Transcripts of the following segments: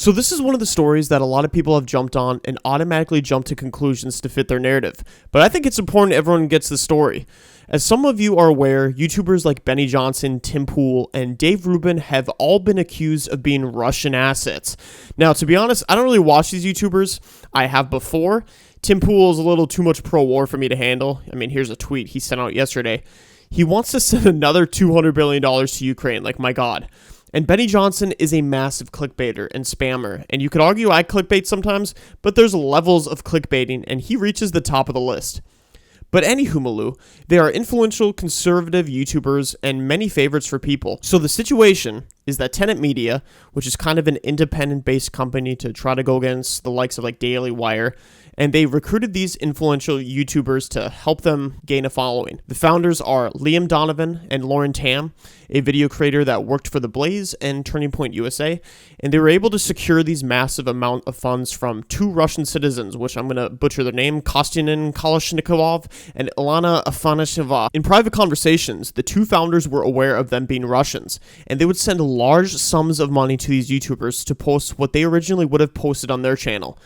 So this is one of the stories that a lot of people have jumped on and automatically jumped to conclusions to fit their narrative. But I think it's important everyone gets the story. As some of you are aware, YouTubers like Benny Johnson, Tim Pool, and Dave Rubin have all been accused of being Russian assets. Now, to be honest, I don't really watch these YouTubers. I have before. Tim Pool is a little too much pro-war for me to handle. I mean, here's a tweet he sent out yesterday. He wants to send another $200 billion to Ukraine. Like, my God. And Benny Johnson is a massive clickbaiter and spammer, and you could argue I clickbait sometimes, but there's levels of clickbaiting, and he reaches the top of the list. But anywho, Malou, they are influential conservative YouTubers and many favorites for people. So the situation is that Tenet Media, which is kind of an independent-based company to try to go against the likes of like Daily Wire, and they recruited these influential YouTubers to help them gain a following. The founders are Liam Donovan and Lauren Tam, a video creator that worked for The Blaze and Turning Point USA, and they were able to secure these massive amount of funds from two Russian citizens, which I'm going to butcher their name, Kostyantyn Kalashnikov and Ilana Afanasheva. In private conversations, the two founders were aware of them being Russians, and they would send large sums of money to these YouTubers to post what they originally would have posted on their channel.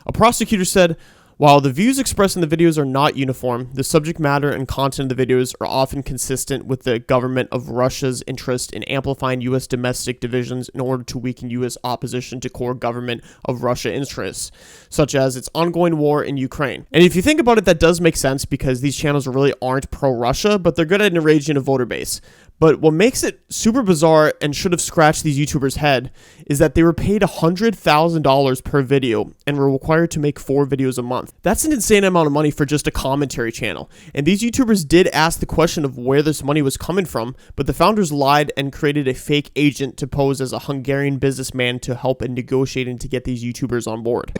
A prosecutor said, while the views expressed in the videos are not uniform, the subject matter and content of the videos are often consistent with the government of Russia's interest in amplifying U.S. domestic divisions in order to weaken U.S. opposition to core government of Russia interests, such as its ongoing war in Ukraine. And if you think about it, that does make sense because these channels really aren't pro-Russia, but they're good at enraging a voter base. But what makes it super bizarre and should have scratched these YouTubers' head is that they were paid $100,000 per video and were required to make 4 videos a month. That's an insane amount of money for just a commentary channel. And these YouTubers did ask the question of where this money was coming from, but the founders lied and created a fake agent to pose as a Hungarian businessman to help in negotiating to get these YouTubers on board.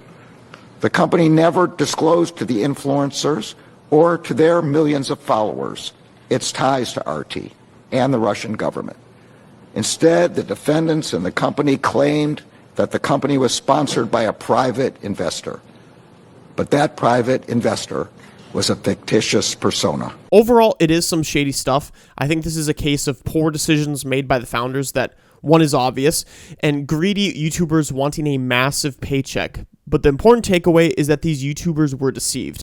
The company never disclosed to the influencers or to their millions of followers its ties to RT and the Russian government. Instead, the defendants and the company claimed that the company was sponsored by a private investor. But that private investor was a fictitious persona. Overall, it is some shady stuff. I think this is a case of poor decisions made by the founders that one is obvious, and greedy YouTubers wanting a massive paycheck. But the important takeaway is that these YouTubers were deceived.